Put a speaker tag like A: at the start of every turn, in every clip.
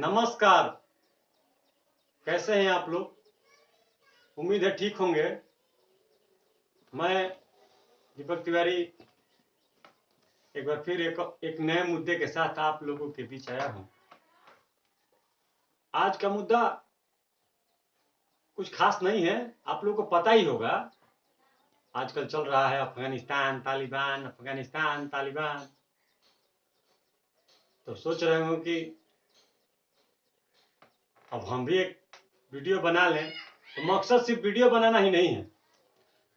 A: नमस्कार। कैसे हैं आप लोग? उम्मीद है ठीक होंगे। मैं दीपक तिवारी एक बार फिर एक नए मुद्दे के साथ आप लोगों के बीच आया हूं। आज का मुद्दा कुछ खास नहीं है, आप लोगों को पता ही होगा। आजकल चल रहा है अफगानिस्तान तालिबान, अफगानिस्तान तालिबान। तो सोच रहे हो कि अब हम भी एक वीडियो बना लें। तो मकसद सिर्फ वीडियो बनाना ही नहीं है,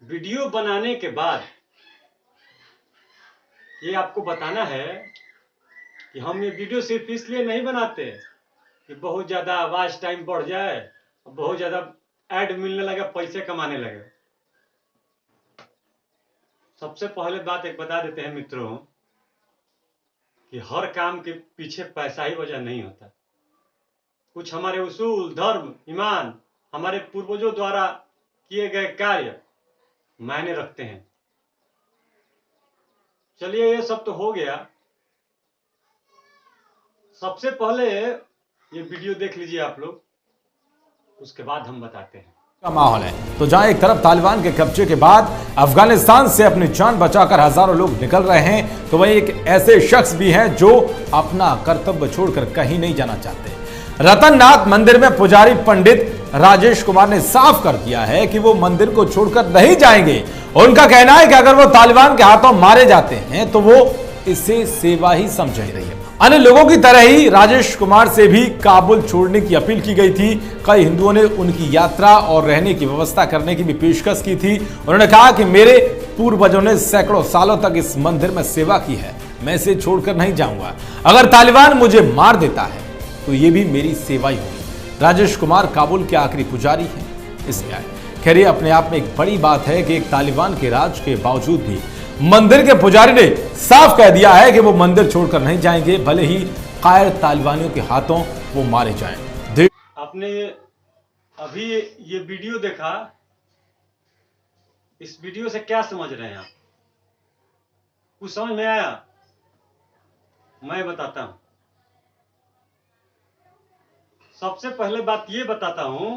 A: वीडियो बनाने के बाद ये आपको बताना है कि हम ये वीडियो सिर्फ इसलिए नहीं बनाते कि बहुत ज़्यादा आवाज टाइम बढ़ जाए, बहुत ज़्यादा ऐड मिलने लगे, पैसे कमाने लगे। सबसे पहले बात एक बता देते हैं मित्रों कि हर काम के पीछे पैसा ही वजह नहीं होता। कुछ हमारे उसूल, धर्म, ईमान, हमारे पूर्वजों द्वारा किए गए कार्य मायने रखते हैं। चलिए ये सब तो हो गया। सबसे पहले ये वीडियो देख लीजिए आप लोग, उसके बाद हम बताते हैं।
B: का माहौल है तो जहां एक तरफ तालिबान के कब्जे के बाद अफगानिस्तान से अपनी जान बचाकर हजारों लोग निकल रहे हैं, तो वहीं एक ऐसे शख्स भी हैं जो अपना कर्तव्य छोड़कर कहीं नहीं जाना चाहते। रतननाथ मंदिर में पुजारी पंडित राजेश कुमार ने साफ कर दिया है कि वो मंदिर को छोड़कर नहीं जाएंगे। उनका कहना है कि अगर वो तालिबान के हाथों मारे जाते हैं तो वो इसे सेवा ही समझ रही है। अन्य लोगों की तरह ही राजेश कुमार से भी काबुल छोड़ने की अपील की गई थी। कई हिंदुओं ने उनकी यात्रा और रहने की व्यवस्था करने की भी पेशकश की थी। उन्होंने कहा कि मेरे पूर्वजों ने सैकड़ों सालों तक इस मंदिर में सेवा की है, मैं इसे छोड़कर नहीं जाऊंगा। अगर तालिबान मुझे मार देता है तो यह भी मेरी सेवा ही होगी। राजेश कुमार काबुल के आखिरी पुजारी हैं। इसलिए खैर अपने आप में एक बड़ी बात है कि एक तालिबान के राज के बावजूद भी मंदिर के पुजारी ने साफ कह दिया है कि वो मंदिर छोड़कर नहीं जाएंगे, भले ही कायर तालिबानियों के हाथों वो मारे जाएं।
A: आपने अभी ये वीडियो देखा, इस वीडियो से क्या समझ रहे हैं आप? कुछ समझ में आया? मैं बताता हूं। सबसे पहले बात ये बताता हूं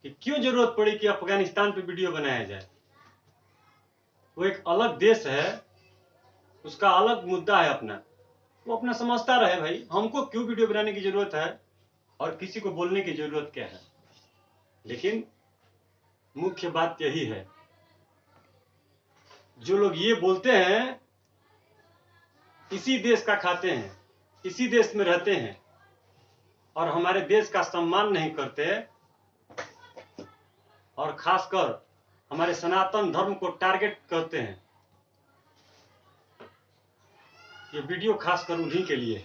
A: कि क्यों जरूरत पड़ी कि अफगानिस्तान पे वीडियो बनाया जाए। वो एक अलग देश है, उसका अलग मुद्दा है अपना, वो अपना समझता रहे भाई। हमको क्यों वीडियो बनाने की जरूरत है और किसी को बोलने की जरूरत क्या है? लेकिन मुख्य बात यही है, जो लोग ये बोलते हैं इसी देश का खाते हैं, इसी देश में रहते हैं और हमारे देश का सम्मान नहीं करते और खासकर हमारे सनातन धर्म को टारगेट करते हैं, ये वीडियो खासकर उन्हीं के लिए।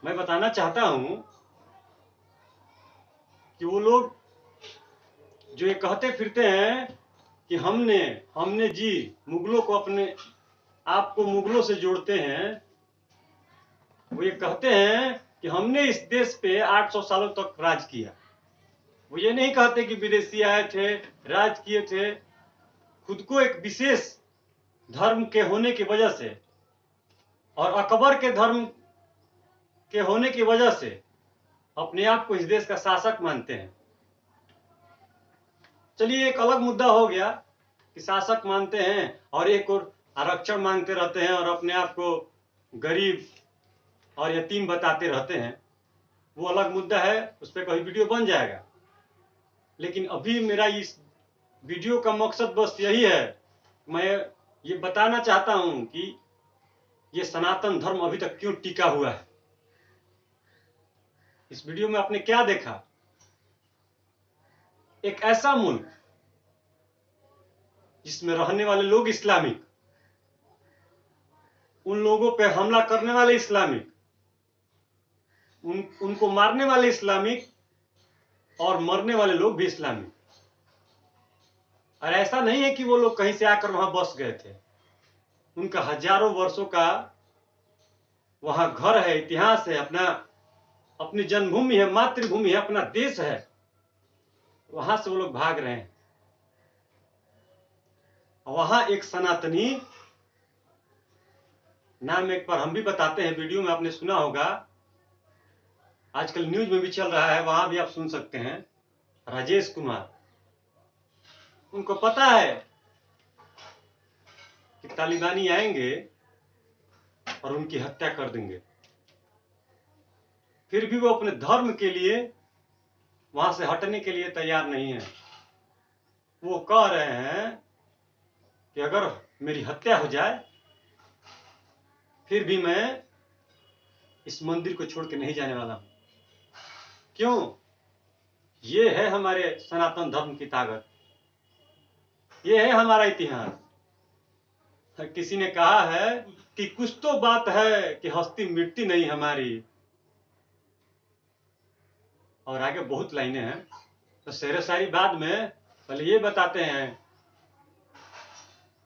A: मैं बताना चाहता हूं कि वो लोग जो ये कहते फिरते हैं कि हमने जी मुगलों को, अपने आप को मुगलों से जोड़ते हैं, वो ये कहते हैं कि हमने इस देश पे 800 सालों तक राज किया। वो ये नहीं कहते कि विदेशी आए थे, राज किए थे। खुद को एक विशेष धर्म के होने की वजह से और अकबर के धर्म के होने की वजह से अपने आप को इस देश का शासक मानते हैं। चलिए एक अलग मुद्दा हो गया कि शासक मानते हैं और एक और आरक्षण मांगते रहते हैं और अपने आप को गरीब और यतीम बताते रहते हैं। वो अलग मुद्दा है, उस पर कभी वीडियो बन जाएगा। लेकिन अभी मेरा इस वीडियो का मकसद बस यही है, मैं ये बताना चाहता हूं कि ये सनातन धर्म अभी तक क्यों टिका हुआ है। इस वीडियो में आपने क्या देखा? एक ऐसा मुल्क जिसमें रहने वाले लोग इस्लामिक, उन लोगों पे हमला करने वाले इस्लामिक, उनको मारने वाले इस्लामिक और मरने वाले लोग भी इस्लामिक। और ऐसा नहीं है कि वो लोग कहीं से आकर वहां बस गए थे, उनका हजारों वर्षों का वहां घर है, इतिहास है, अपनी जन्मभूमि है, मातृभूमि है, अपना देश है। वहां से वो लोग भाग रहे हैं। वहां एक सनातनी नाम एक बार हम भी बताते हैं, वीडियो में आपने सुना होगा, आजकल न्यूज में भी चल रहा है, वहां भी आप सुन सकते हैं। राजेश कुमार, उनको पता है कि तालिबानी आएंगे और उनकी हत्या कर देंगे, फिर भी वो अपने धर्म के लिए वहां से हटने के लिए तैयार नहीं है। वो कह रहे हैं कि अगर मेरी हत्या हो जाए फिर भी मैं इस मंदिर को छोड़ के नहीं जाने वाला हूं। क्यों? ये है हमारे सनातन धर्म की ताकत, ये है हमारा इतिहास। किसी ने कहा है कि कुछ तो बात है कि हस्ती मिटती नहीं हमारी, और आगे बहुत लाइनें हैं, तो शेर शायरी बाद में, पहले ये बताते हैं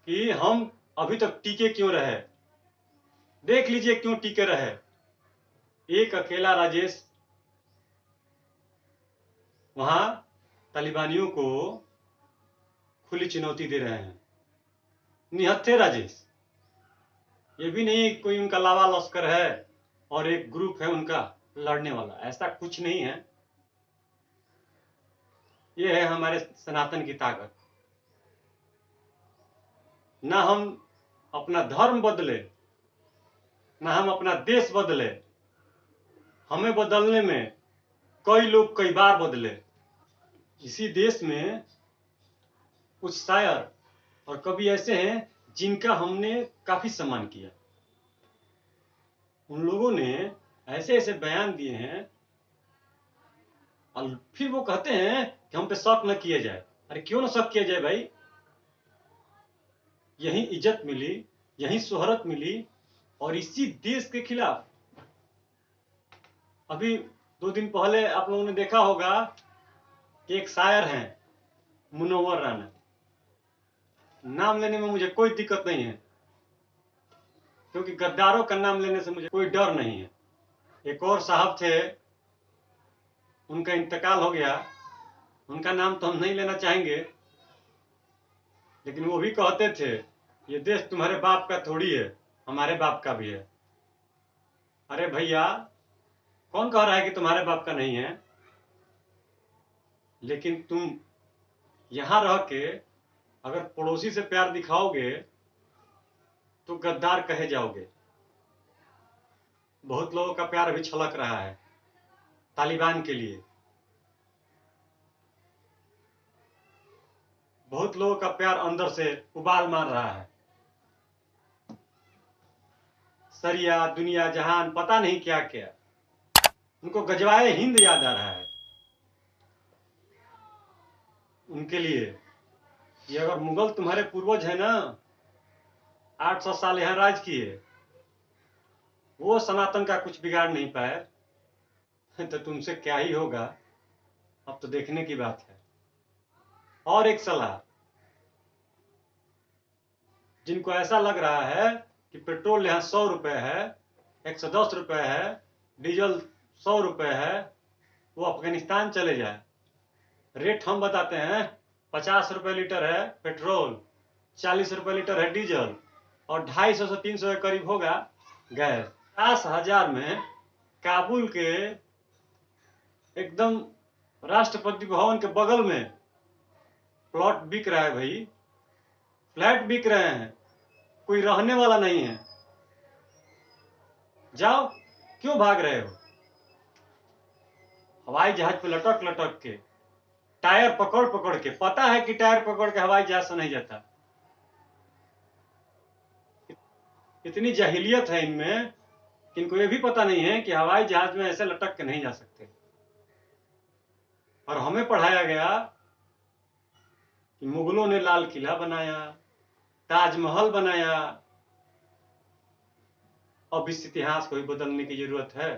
A: कि हम अभी तक टीके क्यों रहे। देख लीजिए क्यों टीके रहे। एक अकेला राजेश वहां तालिबानियों को खुली चुनौती दे रहे हैं। निहत्थे राजेश, ये भी नहीं कोई उनका लावा लश्कर है और एक ग्रुप है उनका लड़ने वाला, ऐसा कुछ नहीं है। ये है हमारे सनातन की ताकत। ना हम अपना धर्म बदले, ना हम अपना देश बदले, हमें बदलने में कई लोग कई बार बदले। इसी देश में कुछ शायर और कवि ऐसे हैं जिनका हमने काफी सम्मान किया। उन लोगों ने ऐसे ऐसे बयान दिए हैं और फिर वो कहते हैं कि हम पे शक न किया जाए। अरे क्यों ना शक किया जाए भाई? यही इज्जत मिली, यही शोहरत मिली, और इसी देश के खिलाफ अभी 2 दिन पहले आप लोगों ने देखा होगा कि एक शायर हैं मुनव्वर राना। नाम लेने में मुझे कोई दिक्कत नहीं है, क्योंकि गद्दारों का नाम लेने से मुझे कोई डर नहीं है। एक और साहब थे, उनका इंतकाल हो गया, उनका नाम तो हम नहीं लेना चाहेंगे, लेकिन वो भी कहते थे ये देश तुम्हारे बाप का थोड़ी है, हमारे बाप का भी है। अरे भैया, कौन कह रहा है कि तुम्हारे बाप का नहीं है? लेकिन तुम यहां रह के अगर पड़ोसी से प्यार दिखाओगे तो गद्दार कहे जाओगे। बहुत लोगों का प्यार अभी छलक रहा है तालिबान के लिए, बहुत लोगों का प्यार अंदर से उबाल मार रहा है। सरिया, दुनिया जहान, पता नहीं क्या क्या, उनको गजवाए हिंद याद आ रहा है। उनके लिए ये अगर मुगल तुम्हारे पूर्वज है ना, 800 साल यहां राज किए, वो सनातन का कुछ बिगाड़ नहीं पाए तो तुमसे क्या ही होगा, अब तो देखने की बात है। और एक सलाह, जिनको ऐसा लग रहा है कि पेट्रोल यहाँ 100 रुपए है, 110 रुपए है, डीजल 100 रुपए है, वो अफगानिस्तान चले जाए। रेट हम बताते हैं, 50 रुपए लीटर है पेट्रोल, 40 रुपए लीटर है डीजल, और 250 से 300 के करीब होगा गैस। 50,000 में काबुल के एकदम राष्ट्रपति भवन के बगल में प्लॉट बिक रहा है भाई, फ्लैट बिक रहे हैं, कोई रहने वाला नहीं है। जाओ, क्यों भाग रहे हो? हवाई जहाज पे लटक लटक के, टायर पकड़ पकड़ के, पता है कि टायर पकड़ के हवाई जहाज से नहीं जाता। इतनी जाहिलियत है इनमें, इनको ये भी पता नहीं है कि हवाई जहाज में ऐसे लटक के नहीं जा सकते। और हमें पढ़ाया गया कि मुगलों ने लाल किला बनाया, ताजमहल बनाया। अब इस इतिहास को भी बदलने की जरूरत है।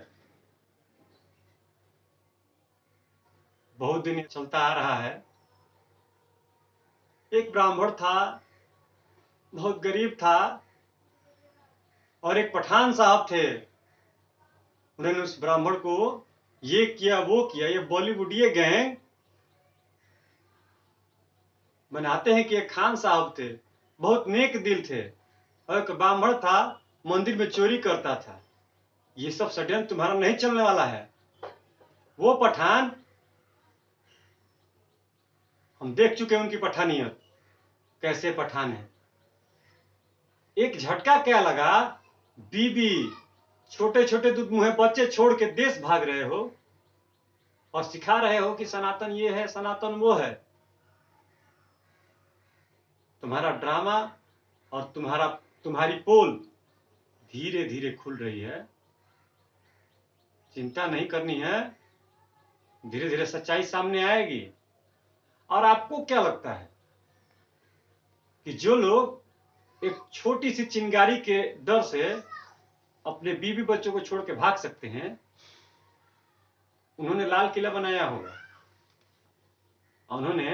A: बहुत दिन चलता आ रहा है। एक ब्राह्मण था, बहुत गरीब था, और एक पठान साहब थे। उन्होंने उस ब्राह्मण को ये किया वो किया, ये बॉलीवुडिये गैंग बनाते हैं कि एक खान साहब थे, बहुत नेक दिल थे, और एक ब्राह्मण था, मंदिर में चोरी करता था। ये सब षड्यंत्र तुम्हारा नहीं चलने वाला है। वो पठान, हम देख चुके हैं उनकी पठानियत, कैसे पठान है। एक झटका क्या लगा, बीबी, छोटे छोटे दूध मुंहे बच्चे छोड़ के देश भाग रहे हो और सिखा रहे हो कि सनातन ये है, सनातन वो है। तुम्हारा ड्रामा और तुम्हारी पोल धीरे धीरे खुल रही है। चिंता नहीं करनी है, धीरे धीरे सच्चाई सामने आएगी। और आपको क्या लगता है कि जो लोग एक छोटी सी चिंगारी के डर से अपने बीवी बच्चों को छोड़ के भाग सकते हैं, उन्होंने लाल किला बनाया होगा, उन्होंने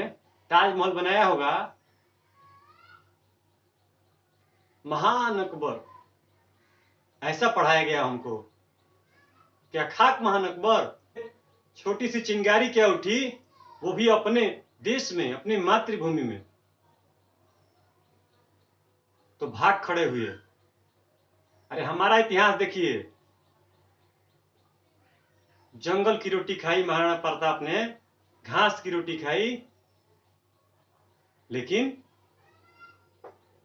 A: ताजमहल बनाया होगा, महान अकबर, ऐसा पढ़ाया गया हमको। क्या खाक महान अकबर? छोटी सी चिंगारी क्या उठी, वो भी अपने देश में, अपनी मातृभूमि में, तो भाग खड़े हुए। अरे हमारा इतिहास देखिए, जंगल की रोटी खाई महाराणा प्रताप ने, घास की रोटी खाई, लेकिन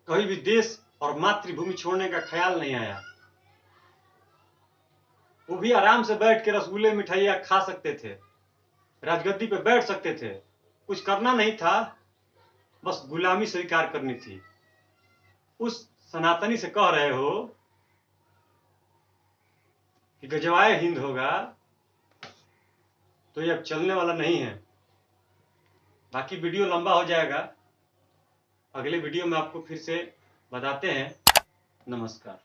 A: कभी भी देश और मातृभूमि छोड़ने का ख्याल नहीं आया। वो भी आराम से बैठ के रसगुल्ले मिठाइयां खा सकते थे, राजगद्दी पे बैठ सकते थे, कुछ करना नहीं था, बस गुलामी स्वीकार करनी थी। उस सनातनी से कह रहे हो कि गजवाए हिंद होगा, तो ये अब चलने वाला नहीं है। बाकी वीडियो लंबा हो जाएगा, अगले वीडियो में आपको फिर से बताते हैं। नमस्कार।